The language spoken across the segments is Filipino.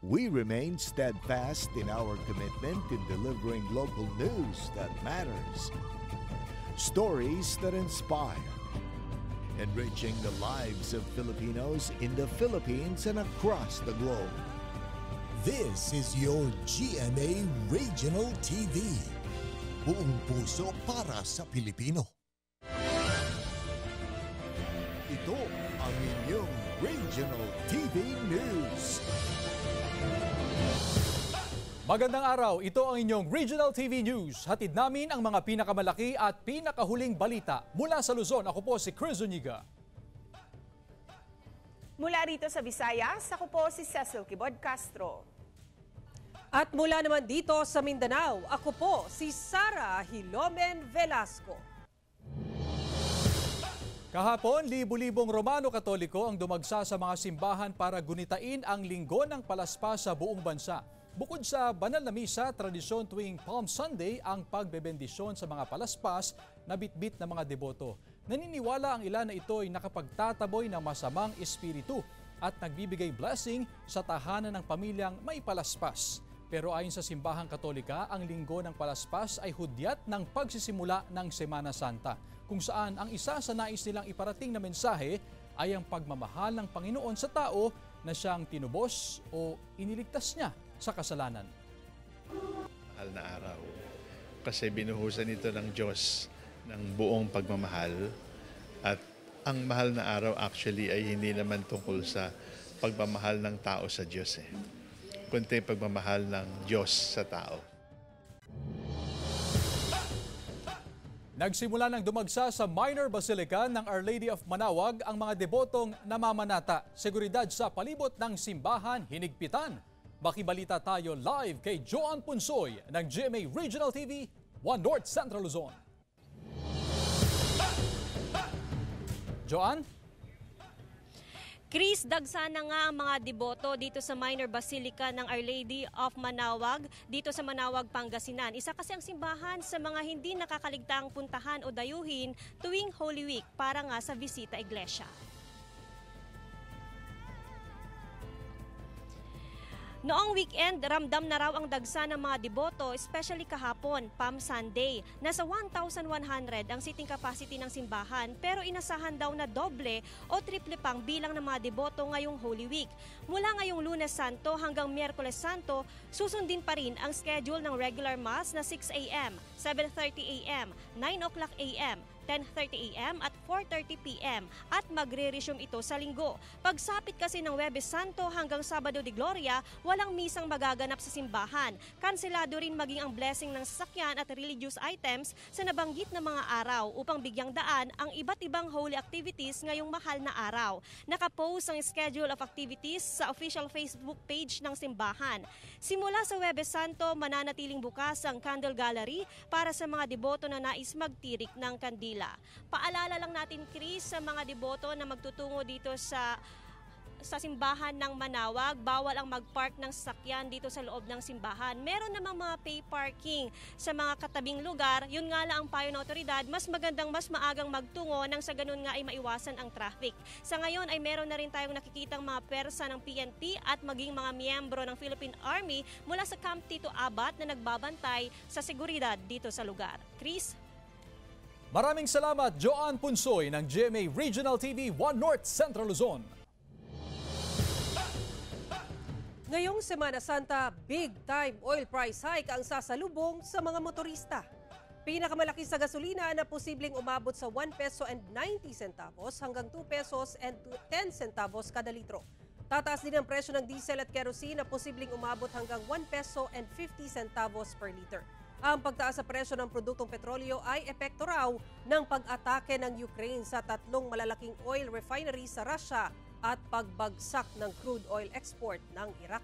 We remain steadfast in our commitment in delivering local news that matters. Stories that inspire. Enriching the lives of Filipinos in the Philippines and across the globe. This is your GMA Regional TV. Buong puso para sa Pilipino. Ito ang inyong Regional TV News. Magandang araw, ito ang inyong Regional TV News. Hatid namin ang mga pinakamalaki at pinakahuling balita. Mula sa Luzon, ako po si Chris Zuniga. Mula rito sa Visayas, ako po si Cecil Kibod Castro. At mula naman dito sa Mindanao, ako po si Sara Hilomen Velasco. Kahapon, libu-libong Romano Katoliko ang dumagsa sa mga simbahan para gunitain ang linggo ng palaspas sa buong bansa. Bukod sa banal na misa, tradisyon tuwing Palm Sunday ang pagbebendisyon sa mga palaspas na bitbit ng mga deboto. Naniniwala ang ilan na ito ay nakapagtataboy ng masamang espiritu at nagbibigay blessing sa tahanan ng pamilyang may palaspas. Pero ayon sa simbahang Katolika, ang linggo ng palaspas ay hudyat ng pagsisimula ng Semana Santa, kung saan ang isa sa nais nilang iparating na mensahe ay ang pagmamahal ng Panginoon sa tao na siyang tinubos o iniligtas niya sa kasalanan. Mahal na araw kasi binuhusan ito ng Diyos ng buong pagmamahal, at ang mahal na araw actually ay hindi naman tungkol sa pagmamahal ng tao sa Diyos kundi pagmamahal ng Diyos sa tao. Nagsimula ng dumagsa sa Minor Basilica ng Our Lady of Manaoag ang mga debotong namamanata. Seguridad sa palibot ng simbahan hinigpitan. Makibalita tayo live kay Joan Punsoy ng GMA Regional TV, 1 North Central Luzon. Joan? Chris, dagsa na nga ang mga deboto dito sa Minor Basilica ng Our Lady of Manaoag, dito sa Manaoag, Pangasinan. Isa kasi ang simbahan sa mga hindi nakakaligtaang puntahan o dayuhin tuwing Holy Week para nga sa bisita iglesia. Noong weekend, ramdam na raw ang dagsa ng mga deboto, especially kahapon, Palm Sunday. Nasa 1,100 ang seating capacity ng simbahan, pero inasahan daw na doble o triple pang bilang ng mga deboto ngayong Holy Week. Mula ngayong Lunes Santo hanggang Miyerkules Santo, susundin pa rin ang schedule ng regular mass na 6 a.m., 7:30 a.m., 9 o'clock a.m., 10:30 a.m. at 4:30 p.m. at magre-resume ito sa linggo. Pagsapit kasi ng Huwebes Santo hanggang Sabado de Gloria, walang misang magaganap sa simbahan. Kanselado rin maging ang blessing ng sasakyan at religious items sa nabanggit na mga araw upang bigyang daan ang iba't ibang holy activities ngayong mahal na araw. Nakapost ang schedule of activities sa official Facebook page ng simbahan. Simula sa Huwebes Santo, mananatiling bukas ang Candle Gallery para sa mga deboto na nais magtirik ng kandila. Paalala lang natin, Chris, sa mga deboto na magtutungo dito sa simbahan ng Manaoag, bawal ang mag-park ng sasakyan dito sa loob ng simbahan. Meron namang mga pay parking sa mga katabing lugar. Yun nga lang ang payo ng otoridad, mas magandang mas maagang magtungo nang sa ganun nga ay maiwasan ang traffic. Sa ngayon ay meron na rin tayong nakikitang mga persa ng PNP at maging mga miyembro ng Philippine Army mula sa Camp Tito Abat na nagbabantay sa seguridad dito sa lugar. Chris? Maraming salamat, Joan Punsoy ng GMA Regional TV, 1 North Central Luzon. Ngayong Semana Santa, big-time oil price hike ang sasalubong sa mga motorista. Pinakamalaki sa gasolina na posibleng umabot sa 1 peso and 90 centavos hanggang 2 pesos and 10 centavos kada litro. Tataas din ang presyo ng diesel at kerosene na posibleng umabot hanggang 1 peso and 50 centavos per liter. Ang pagtaas sa presyo ng produktong petrolyo ay epekto raw ng pag-atake ng Ukraine sa 3 malalaking oil refineries sa Russia at pagbagsak ng crude oil export ng Iraq.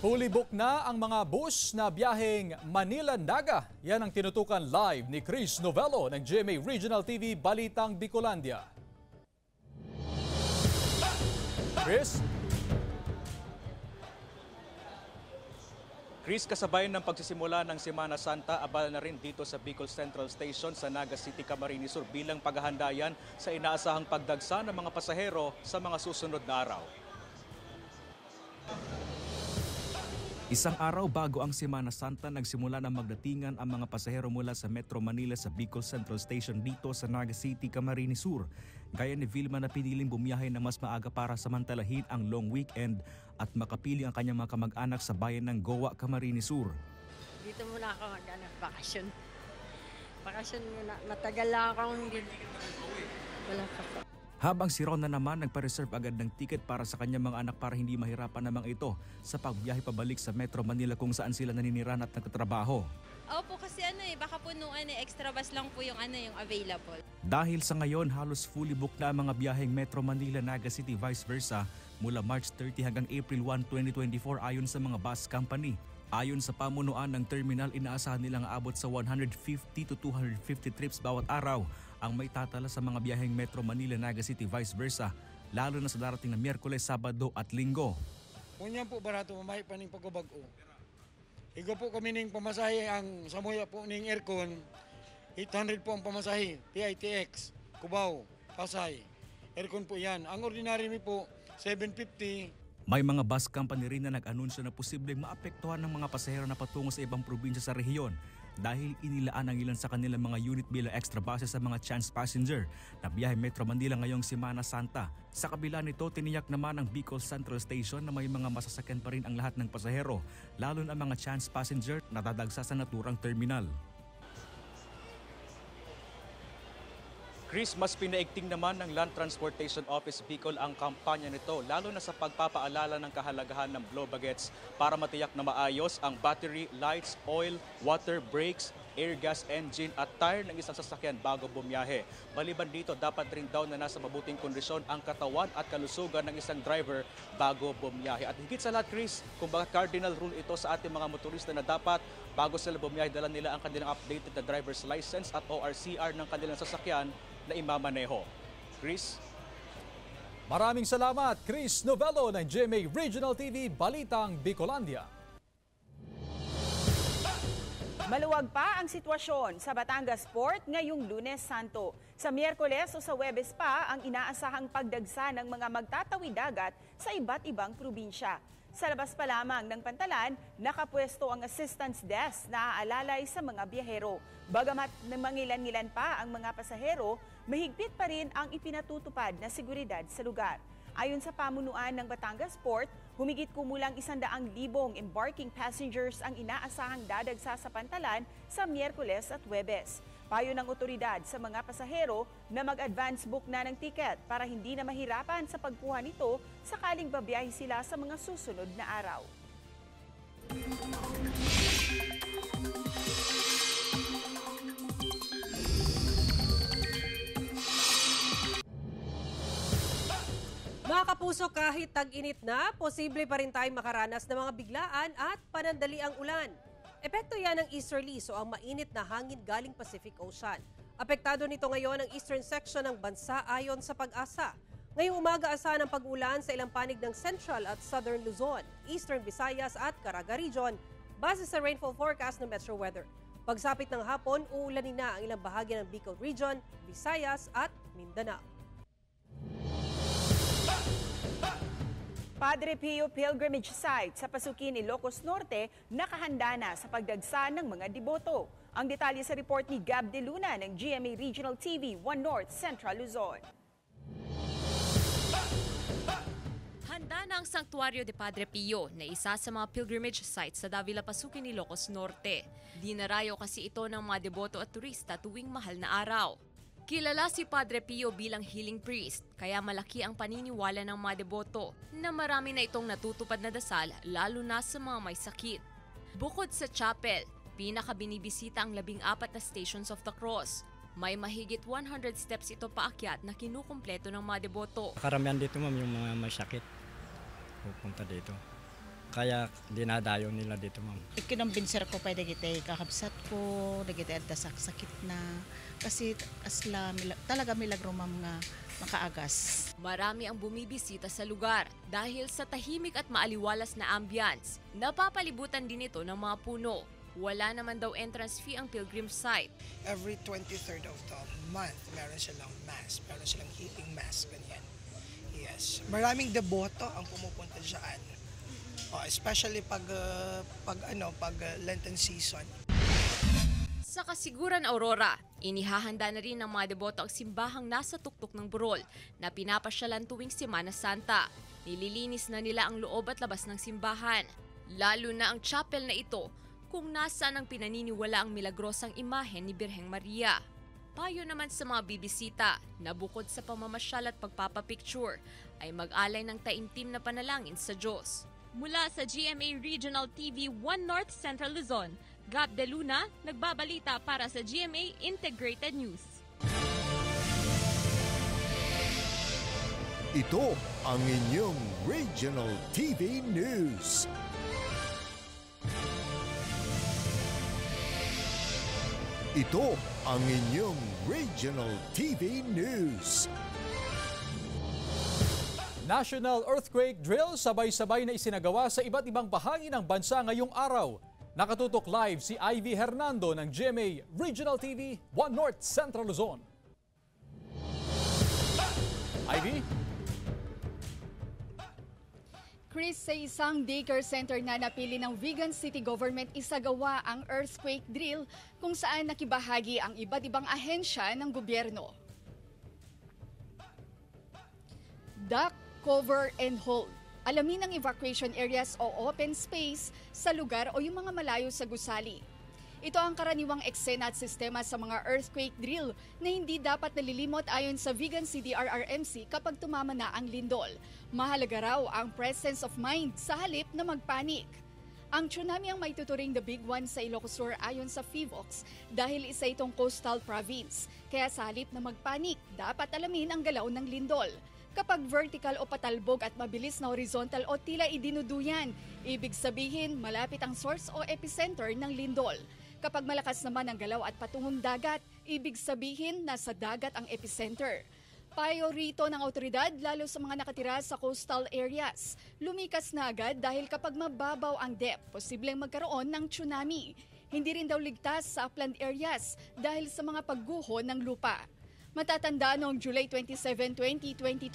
Fully booked na ang mga bus na biyaheng Manila-Naga. Yan ang tinutukan live ni Chris Novello ng GMA Regional TV Balitang Bicolandia. Chris? Chris, kasabay ng pagsisimula ng Semana Santa, abala na rin dito sa Bicol Central Station sa Naga City, Camarines Sur bilang paghahandayan sa inaasahang pagdagsa ng mga pasahero sa mga susunod na araw. Isang araw bago ang Semana Santa, nagsimula na magdatingan ang mga pasahero mula sa Metro Manila sa Bicol Central Station dito sa Naga City, Camarines Sur. Gaya ni Vilma na piniling bumiyahe na mas maaga para samantalahin ang long weekend at makapili ang kanyang mga kamag-anak sa bayan ng Goa, Camarines Sur. Dito muna ako bakasyon. Bakasyon muna. Matagal lang akong hindi. Wala pa po. Habang si Ron na naman nagpa-reserve agad ng ticket para sa kanyang mga anak para hindi mahirapan namang ito sa pagbiyahe pabalik sa Metro Manila kung saan sila naniniran at nagtatrabaho. Opo, kasi baka punuan extra bus lang po yung yung available. Dahil sa ngayon halos fully booked na ang mga biyaheng Metro Manila Naga City vice versa mula March 30 hanggang April 1, 2024 ayon sa mga bus company. Ayon sa pamunuan ng terminal, inaasahan nilang aabot sa 150 to 250 trips bawat araw ang may tatala sa mga biyaheng Metro Manila Naga City vice versa, lalo na sa darating na Miyerkules, Sabado at Linggo. Kunyan po barato mamay pa ning pagkabag-o. Igo po kami ning pamasahe ang samuya po ning aircon. 800 po ang pamasahe, PITX, Cubao, Pasay. Aircon po yan. Ang ordinary mi po 750. May mga bus company rin na nag-anunsyo na posibleng maapektuhan ng mga pasahero na patungo sa ibang probinsya sa rehiyon dahil inilaan ang ilan sa kanilang mga unit bilang extra buses sa mga chance passenger na biyahe Metro Manila ngayong Semana Santa. Sa kabila nito, tiniyak naman ang Bicol Central Station na may mga masasakyan pa rin ang lahat ng pasahero, lalo na ang mga chance passenger na dadagsa sa naturang terminal. Chris, mas pinaigting naman ng Land Transportation Office Bicol ang kampanya nito, lalo na sa pagpapaalala ng kahalagahan ng blow bagets para matiyak na maayos ang battery, lights, oil, water, brakes, air gas engine at tire ng isang sasakyan bago bumiyahe. Maliban dito, dapat rin daw na nasa mabuting kondisyon ang katawan at kalusugan ng isang driver bago bumiyahe. At higit sa lahat, Chris, kumbaga cardinal rule ito sa ating mga motorista na dapat bago sila bumiyahe, dala nila ang kanilang updated na driver's license at ORCR ng kanilang sasakyan na imamaneho. Chris? Maraming salamat, Chris Novello ng GMA Regional TV, Balitang Bicolandia. Maluwag pa ang sitwasyon sa Batangas Port ngayong Lunes Santo. Sa Miyerkules o sa Huwebes pa ang inaasahang pagdagsa ng mga magtatawid dagat sa iba't ibang probinsya. Sa labas pa lamang ng Pantalan, nakapwesto ang assistance desk na aalalay sa mga biyahero. Bagamat mangilan-ngilan pa ang mga pasahero, mahigpit pa rin ang ipinatutupad na seguridad sa lugar. Ayon sa pamunuan ng Batangas Port, humigit kumulang 100,000 embarking passengers ang inaasahang dadagsa sa Pantalan sa Miyerkules at Huwebes. Payo ng otoridad sa mga pasahero na mag-advance book na ng ticket para hindi na mahirapan sa pagkuha nito sakaling babiyahe sila sa mga susunod na araw. Mga kapuso, kahit tag-init na, posible pa rin tayong makaranas ng mga biglaan at panandaliang ulan. Epekto yan ng easterlies o ang mainit na hangin galing Pacific Ocean. Apektado nito ngayon ang eastern section ng bansa ayon sa Pag-asa. Ngayong umaga asahan ang pag-ulan sa ilang panig ng Central at Southern Luzon, Eastern Visayas at Caraga Region base sa rainfall forecast ng Metro Weather. Pagsapit ng hapon, uulanin na ang ilang bahagi ng Bicol Region, Visayas at Mindanao. Padre Pio Pilgrimage Site sa Pasukin, Ilocos Norte nakahanda na sa pagdagsa ng mga deboto. Ang detalye sa report ni Gab De Luna ng GMA Regional TV 1 North Central Luzon. Handa na ang Sanctuario de Padre Pio na isa sa mga pilgrimage sites sa Davila, Pasukin, Ilocos Norte. Dinarayo kasi ito ng mga deboto at turista tuwing mahal na araw. Kilala si Padre Pio bilang healing priest, kaya malaki ang paniniwala ng mga deboto na marami na itong natutupad na dasal lalo na sa mga may sakit. Bukod sa chapel, pinakabinibisita ang 14 na Stations of the Cross. May mahigit 100 steps ito paakyat na kinukumpleto ng mga deboto. Karamihan dito ma'am yung mga may sakit pupunta dito. Kaya dinadayo nila dito ma'am. Ikinumbinser ko pa dagiti kakabsat ko, dagiti adda sakit na. Kasi asla talaga milagro ma'am nga makaagas. Marami ang bumibisita sa lugar dahil sa tahimik at maaliwalas na ambience. Napapalibutan din ito ng mga puno. Wala naman daw entrance fee ang pilgrim site. Every 23rd of the month, meron silang mass. Meron silang healing mass, ganyan. Yes. Maraming deboto ang pumupunta dyan. especially pag Lenten season. Sa Kasiguran, Aurora, inihahanda na rin ng mga deboto ang simbahang nasa tuktok ng burol na pinapasyalan tuwing Semana Santa. Nililinis na nila ang loob at labas ng simbahan, lalo na ang chapel na ito kung nasaan ang pinaniniwala ang milagrosang imahen ni Birheng Maria. Payo naman sa mga bibisita na bukod sa pamamasyal at pagpapapicture ay mag-alay ng taimtim na panalangin sa Diyos. Mula sa GMA Regional TV 1 North Central Luzon, Gab De Luna, nagbabalita para sa GMA Integrated News. Ito ang inyong Regional TV News. Ito ang inyong Regional TV News. National Earthquake Drill sabay-sabay na isinagawa sa iba't ibang bahagi ng bansa ngayong araw. Nakatutok live si Ivy Hernando ng GMA Regional TV 1 North Central Luzon. Ivy? Chris, sa isang daycare center na napili ng Vigan City Government, isagawa ang earthquake drill kung saan nakibahagi ang iba't ibang ahensya ng gobyerno. Duck, cover, and hold. Alamin ang evacuation areas o open space sa lugar o yung mga malayo sa gusali. Ito ang karaniwang eksena at sistema sa mga earthquake drill na hindi dapat nalilimot ayon sa Vigan City RRMC kapag tumama na ang lindol. Mahalaga raw ang presence of mind sa halip na magpanik. Ang tsunami ang maituturing the big one sa Ilocos Sur ayon sa FIVOX dahil isa itong coastal province. Kaya sa halip na magpanik, dapat alamin ang galaw ng lindol. Kapag vertical o patalbog at mabilis na horizontal o tila idinuduyan, ibig sabihin malapit ang source o epicenter ng lindol. Kapag malakas naman ang galaw at patungong dagat, ibig sabihin nasa dagat ang epicenter. Payo rito ng awtoridad lalo sa mga nakatira sa coastal areas. Lumikas na agad dahil kapag mababaw ang depth, posibleng magkaroon ng tsunami. Hindi rin daw ligtas sa upland areas dahil sa mga pagguho ng lupa. Matatanda noong July 27, 2022,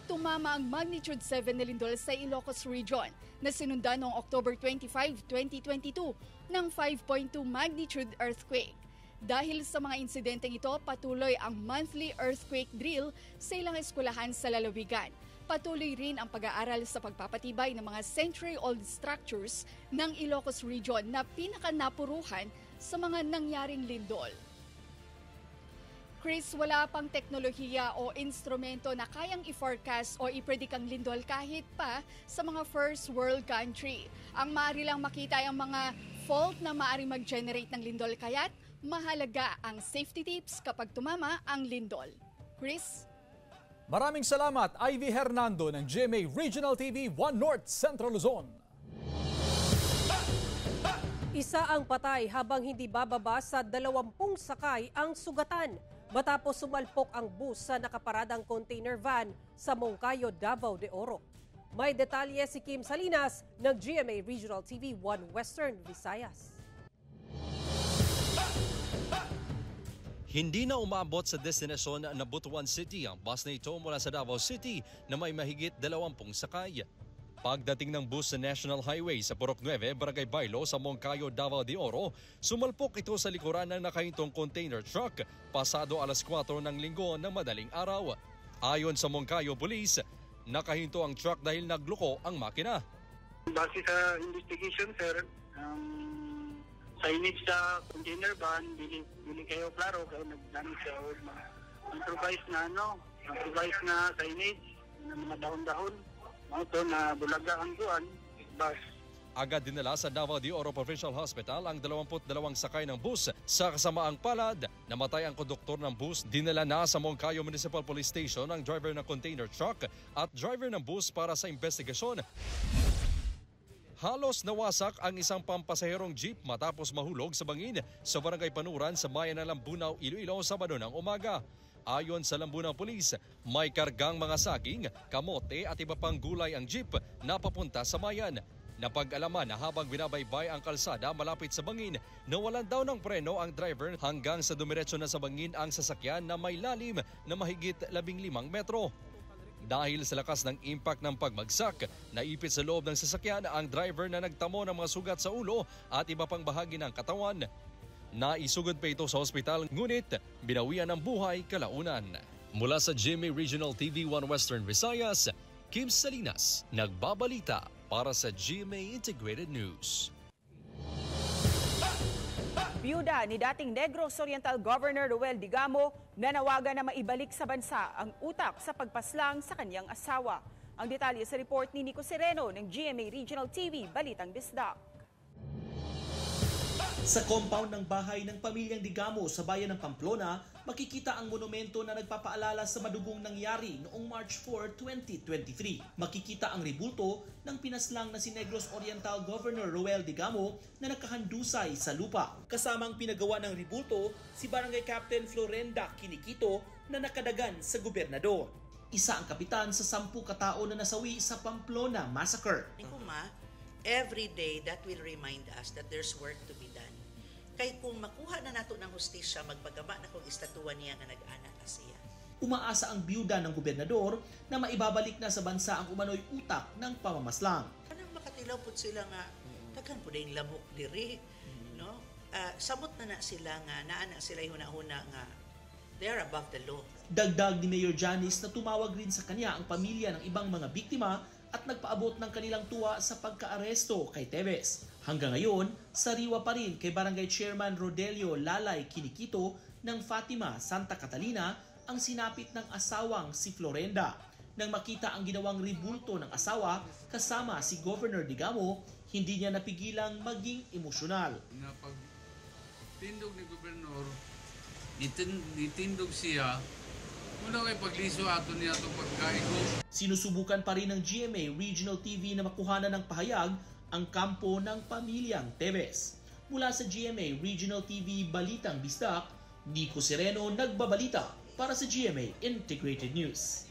tumama ang magnitude 7 na lindol sa Ilocos Region na sinundan noong October 25, 2022 ng 5.2 magnitude earthquake. Dahil sa mga insidenteng ito, patuloy ang monthly earthquake drill sa ilang eskwelahan sa lalawigan. Patuloy rin ang pag-aaral sa pagpapatibay ng mga century-old structures ng Ilocos Region na pinakanapuruhan sa mga nangyaring lindol. Chris, wala pang teknolohiya o instrumento na kayang i-forecast o i-predict ang lindol kahit pa sa mga first world country. Ang maaari lang makita ay ang mga fault na maaari mag-generate ng lindol kaya't mahalaga ang safety tips kapag tumama ang lindol. Chris? Maraming salamat, Ivy Hernando ng GMA Regional TV 1 North Central Luzon. Isa ang patay habang hindi bababa sa 20 sakay ang sugatan matapos sumalpok ang bus sa nakaparadang container van sa Moncayo, Davao de Oro. May detalye si Kim Salinas ng GMA Regional TV 1 Western Visayas. Hindi na umabot sa destinasyon na Butuan City ang bus na ito mula sa Davao City na may mahigit 20 sakay. Pagdating ng bus sa National Highway sa Purok 9, Barangay Bailo sa Moncayo, Davao de Oro, sumalpok ito sa likuran ng nakahintong container truck pasado alas 4 ng linggo ng madaling araw. Ayon sa Moncayo Police, nakahinto ang truck dahil nagluko ang makina. Base sa investigation, sir, signage sa container van, bili kayo klaro, kaya nagdamit sa improvise na signage ng mga dahon-dahon. Ito na bulaga ang buwan, bus. Agad dinala sa Davao de Oro Provincial Hospital ang 22 sakay ng bus. Sa kasamaang palad, namatay ang konduktor ng bus. Dinala na sa Moncayo Municipal Police Station ang driver ng container truck at driver ng bus para sa investigasyon. Halos nawasak ang isang pampasaherong jeep matapos mahulog sa bangin sa Barangay Panuran sa bayan ng Lambunaw, Iloilo, Sabado ng umaga. Ayon sa Lambunaw Police, may kargang mga saging, kamote at iba pang gulay ang jeep na papunta sa bayan. Napag-alaman na habang binabaybay ang kalsada malapit sa bangin, nawalan daw ng preno ang driver hanggang sa dumiretso na sa bangin ang sasakyan na may lalim na mahigit 15 metro. Dahil sa lakas ng impact ng pagmagsak, naipit sa loob ng sasakyan ang driver na nagtamo ng mga sugat sa ulo at iba pang bahagi ng katawan. Naisugod pa ito sa ospital, ngunit binawian ng buhay kalaunan. Mula sa GMA Regional TV 1 Western Visayas, Kim Salinas, nagbabalita para sa GMA Integrated News. Biyuda ni dating Negros Oriental Governor Roel Digamo nanawagan na maibalik sa bansa ang utak sa pagpaslang sa kanyang asawa. Ang detalye sa report ni Nico Sereno ng GMA Regional TV, Balitang Bisdak. Sa compound ng bahay ng pamilyang Digamo sa bayan ng Pamplona, makikita ang monumento na nagpapaalala sa madugong nangyari noong March 4, 2023. Makikita ang rebulto ng pinaslang na si Negros Oriental Governor Roel Digamo na nakahandusay sa lupa. Kasamang pinagawa ng rebulto, si Barangay Captain Florenda Kinikito na nakadagan sa gobernador. Isa ang kapitan sa 10 katao na nasawi sa Pamplona Massacre. Every day that will remind us that there's work to be done. Kay kung makuha na nato ng hustisya, magpagama na kung istatuwa niya nga nag-ana na siya. Umaasa ang biyuda ng gobernador na maibabalik na sa bansa ang umano'y utak ng pamamaslang. Anong makatilaw po sila nga, tagan po din lamok diri, no? Samot na sila nga, naana sila huna-huna nga, they are above the law. Dagdag ni Mayor Janice na tumawag rin sa kanya ang pamilya ng ibang mga biktima at nagpaabot ng kanilang tuwa sa pagkaaresto kay Teves. Hanggang ngayon, sariwa pa rin kay Barangay Chairman Rodelio Lalay Kinikito ng Fatima, Santa Catalina ang sinapit ng asawang si Florenda. Nang makita ang ginawang rebulto ng asawa kasama si Governor Digamo, hindi niya napigilang maging emosyonal. Tindog ni Gobernador, itindog siya, muna kay pagliso ato niya itong pagkaigo. Sinusubukan pa rin ng GMA Regional TV na makuhanan ng pahayag ang kampo ng pamilyang Teves. Mula sa GMA Regional TV Balitang Bisdak, Nico Sereno nagbabalita para sa GMA Integrated News.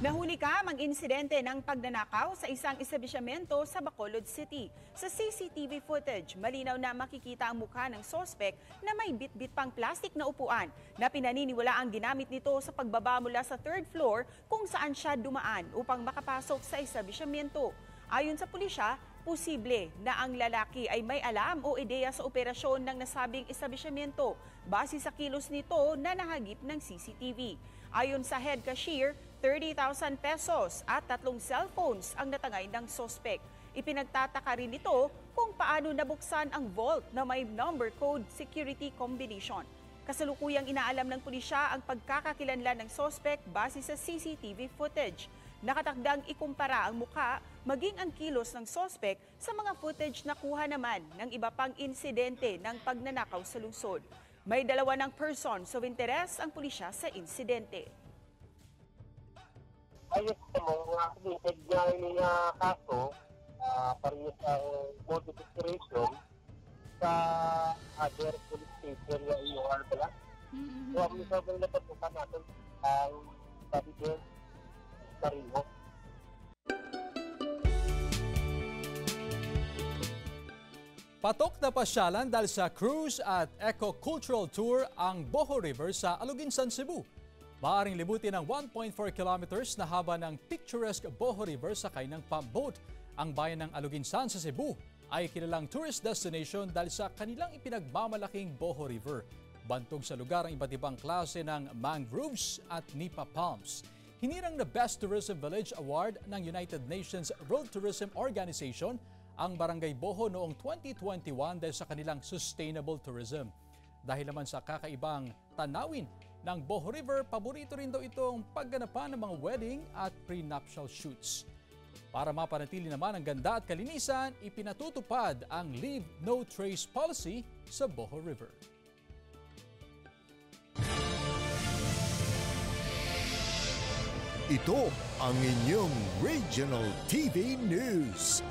Nahuli ang insidente ng pagnanakaw sa isang establishmento sa Bacolod City. Sa CCTV footage, malinaw na makikita ang mukha ng sospek na may bit-bit pang plastic na upuan na pinaniniwala ang ginamit nito sa pagbaba mula sa 3rd floor kung saan siya dumaan upang makapasok sa establishmento. Ayon sa pulisya, posible na ang lalaki ay may alam o ideya sa operasyon ng nasabing establishmento base sa kilos nito na nahagip ng CCTV. Ayon sa head cashier, 30,000 pesos at 3 cellphones ang natangay ng sospek. Ipinagtataka rin ito kung paano nabuksan ang vault na may number code security combination. Kasalukuyang inaalam ng pulisya ang pagkakakilanlan ng sospek base sa CCTV footage. Nakatakdang ikumpara ang mukha maging ang kilos ng sospek sa mga footage na kuha naman ng iba pang insidente ng pagnanakaw sa lungsod. May 2 ng persons of interest ang pulisya sa insidente. Ayos mo, activated niya yung kaso, parehas ang mode of operation sa other police station na iuhal pala. So, ang isabang napatukan natin ang sabi din sa ringo. Patok na pasyalan dahil sa cruise at eco-cultural tour ang Boho River sa Aluginsan, Cebu. Maaaring libutin ang 1.4 kilometers na haba ng picturesque Boho River sakay ng pump boat. Ang bayan ng Aluginsan sa Cebu ay kilalang tourist destination dahil sa kanilang ipinagmamalaking Boho River. Bantog sa lugar ang iba't ibang klase ng mangroves at nipa palms. Hinirang na Best Tourism Village Award ng United Nations World Tourism Organization ang Barangay Boho noong 2021 dahil sa kanilang sustainable tourism. Dahil naman sa kakaibang tanawin ng Boho River, paborito rin daw itong pagganapan ng mga wedding at prenuptial shoots. Para mapanatili naman ang ganda at kalinisan, ipinatutupad ang Leave No Trace policy sa Boho River. Ito ang inyong Regional TV News.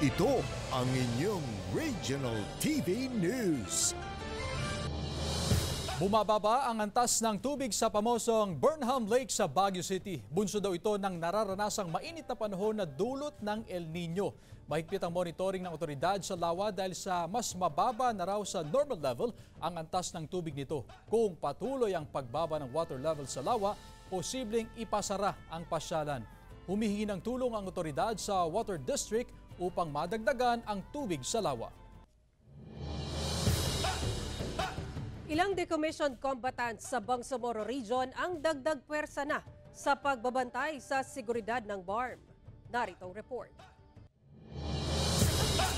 Ito ang inyong Regional TV News. Bumababa ang antas ng tubig sa pamosong Burnham Lake sa Baguio City. Bunso daw ito ng nararanasang mainit na panahon na dulot ng El Nino. Mahigpit ang monitoring ng otoridad sa lawa dahil sa mas mababa na raw sa normal level ang antas ng tubig nito. Kung patuloy ang pagbaba ng water level sa lawa, posibleng ipasara ang pasyalan. Humihingi ng tulong ang otoridad sa Water District upang madagdagan ang tubig sa lawa. Ilang decommissioned combatants sa Bangsamoro Region ang dagdag puwersa na sa pagbabantay sa seguridad ng BARM. Narito ang report.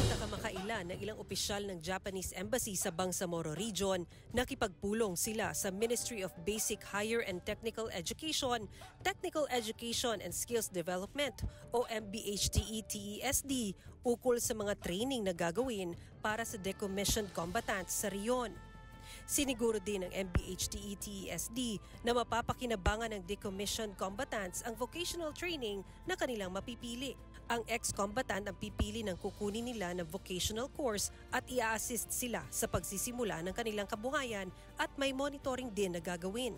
Sa kamakailan ng ilang opisyal ng Japanese Embassy sa Bangsamoro Region, nakipagpulong sila sa Ministry of Basic Higher and Technical Education, Technical Education and Skills Development o MBHTE-TESD ukol sa mga training na gagawin para sa decommissioned combatants sa riyon. Siniguro din ng MBHTE-TESD na mapapakinabangan ng decommissioned combatants ang vocational training na kanilang mapipili. Ang ex-combatant ang pipili ng kukunin nila ng vocational course at i-assist sila sa pagsisimula ng kanilang kabuhayan at may monitoring din na gagawin.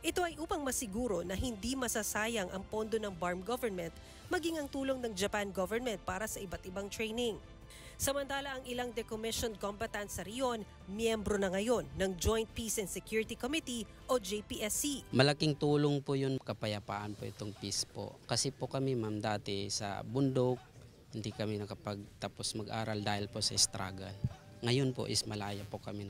Ito ay upang masiguro na hindi masasayang ang pondo ng BARM government maging ang tulong ng Japan government para sa iba't ibang training. Samantala, ang ilang decommissioned combatants sa riyon, miyembro na ngayon ng Joint Peace and Security Committee o JPSC. Malaking tulong po yun, kapayapaan po itong peace po. Kasi po kami ma'am dati sa bundok, hindi kami nakapagtapos mag-aral dahil po sa struggle. Ngayon po is malaya po kami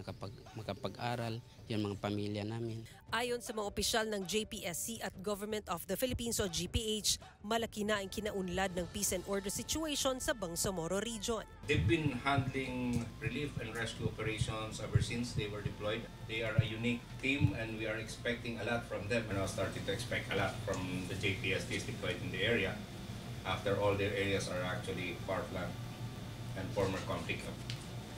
makapag-aral, yung mga pamilya namin. Ayon sa mga opisyal ng JPSC at Government of the Philippines o GPH, malaki na ang kinaunlad ng peace and order situation sa Bangsamoro Region. They've been handling relief and rescue operations ever since they were deployed. They are a unique team and we are expecting a lot from them. And I was starting to expect a lot from the JPSCs deployed in the area after all their areas are actually far-flung and former conflict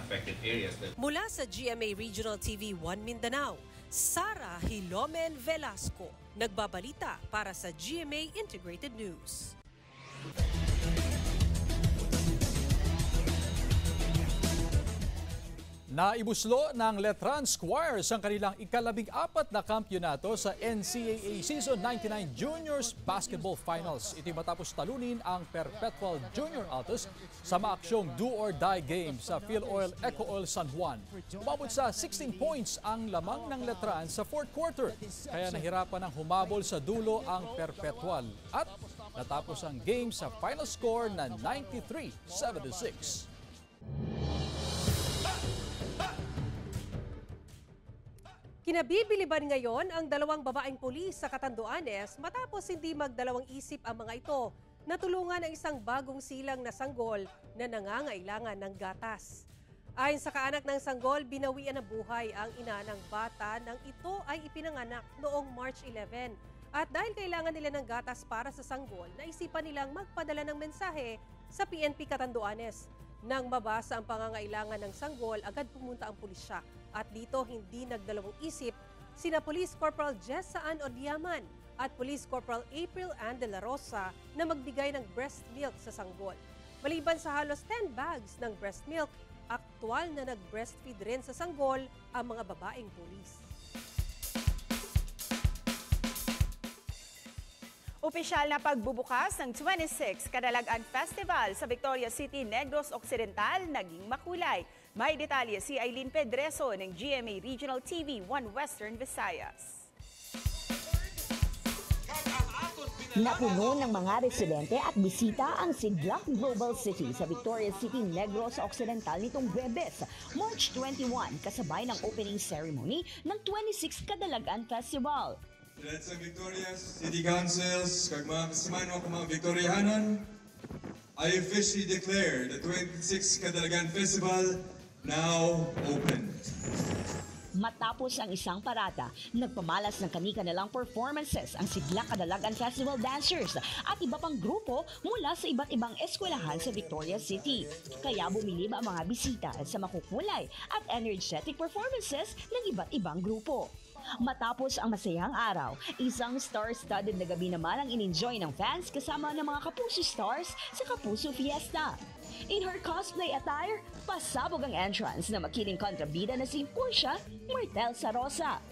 affected areas. Mula sa GMA Regional TV 1 Mindanao, Sara Hilomen Velasco, nagbabalita para sa GMA Integrated News. Naibuslo ng Letran Squires ang kanilang ika-14 na kampyonato sa NCAA Season 99 Juniors Basketball Finals. Ito'y matapos talunin ang Perpetual Junior Altos sa maaksyong do-or-die game sa Philoil Eco Oil San Juan. Umabot sa 16 points ang lamang ng Letran sa fourth quarter, kaya nahirapan ng humabol sa dulo ang Perpetual at natapos ang game sa final score na 93-76. Kinabibiliban ngayon ang dalawang babaeng pulis sa Catanduanes matapos hindi magdalawang isip ang mga ito na tulungan ang isang bagong silang na sanggol na nangangailangan ng gatas. Ayon sa kaanak ng sanggol, binawian ng buhay ang ina ng bata nang ito ay ipinanganak noong March 11. At dahil kailangan nila ng gatas para sa sanggol, naisipan nilang magpadala ng mensahe sa PNP Catanduanes. Nang mabasa ang pangangailangan ng sanggol, agad pumunta ang pulisya. At dito hindi nagdalawang isip sina Police Corporal Jessaan Odiaman at Police Corporal April Ann de la Rosa na magbigay ng breast milk sa sanggol. Maliban sa halos 10 bags ng breast milk, aktwal na nag-breastfeed rin sa sanggol ang mga babaeng pulis. Opisyal na pagbubukas ng 26 Kadalagan Festival sa Victoria City, Negros Occidental naging makulay. May detalye si Aileen Pedreso ng GMA Regional TV 1 Western Visayas. Napuno ng mga residente at bisita ang Sidlak Global City sa Victoria City, Negros Occidental nitong Huwebes, March 21, kasabay ng opening ceremony ng 26 Kadalagan Festival. Sa Victoria City Councils, kag mga kasamahan mo mga Victorianan, I officially declare the 26 Kadalagan Festival now open. Matapos ang isang parada, nagpamalas ng kani-kanilang performances ang Sidlak Kadalagan Festival dancers at iba pang grupo mula sa iba't ibang eskwelahan sa Victoria City. Kaya bumilib ang mga bisita sa makukulay at energetic performances ng iba't ibang grupo. Matapos ang masayang araw, isang star-studded na gabi naman ang in-enjoy ng fans kasama ng mga Kapuso stars sa Kapuso Fiesta. In her cosplay attire, pasabog ang entrance na makiling kontrabida na si Portia Martel Sarosa.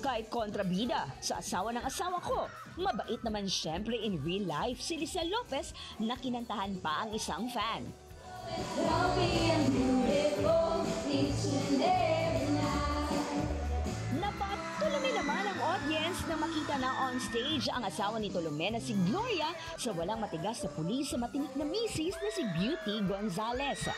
Kahit kontrabida sa asawa ng asawa ko, mabait naman syempre in real life si Lisa Lopez na kinantahan pa ang isang fan. Napatuloy naman ang audience na makita na on stage ang asawa ni Tolome na si Gloria sa walang matigas na pulis sa matinik na misis na si Beauty Gonzales.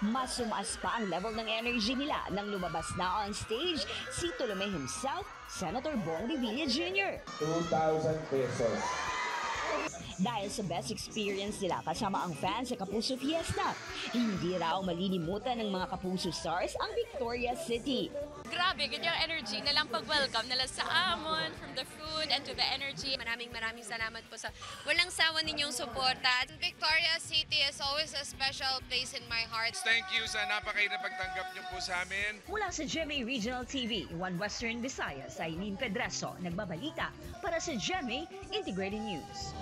Mas sumaas pa ang level ng energy nila nang lumabas na on stage si Tolome himself, Senator Bong Revilla Jr. 2,000 pesos. Dahil sa best experience nila kasama ang fans sa Kapuso Fiesta, hindi raw malilimutan ng mga Kapuso stars ang Victoria City. Grabe, ganyang energy na lang pag-welcome nila sa amon, from the food and to the energy. Maraming salamat po sa walang sawa ninyong suporta. Victoria City is always a special place in my heart. Thank you sa napakain na pagtanggap niyo po sa amin. Mula sa GMA Regional TV, One Western Visayas, Aileen Pedreso, nagbabalita para sa GMA Integrated News.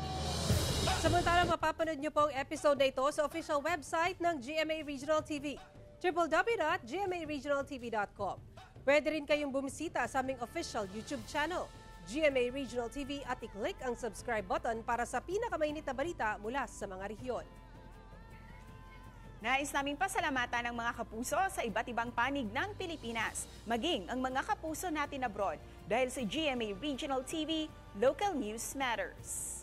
Samantalang mapapanood niyo po ang episode na ito sa official website ng GMA Regional TV, www.gmaregionaltv.com. Pwede rin kayong bumisita sa aming official YouTube channel, GMA Regional TV, at i-click ang subscribe button para sa pinakamainit na balita mula sa mga rehiyon. Nais naming pasalamatan ng mga kapuso sa iba't ibang panig ng Pilipinas, maging ang mga kapuso natin abroad. Dahil sa GMA Regional TV, Local News Matters.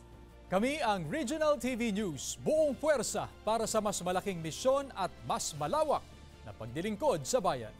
Kami ang Regional TV News, buong puwersa para sa mas malaking misyon at mas malawak na pagdilingkod sa bayan.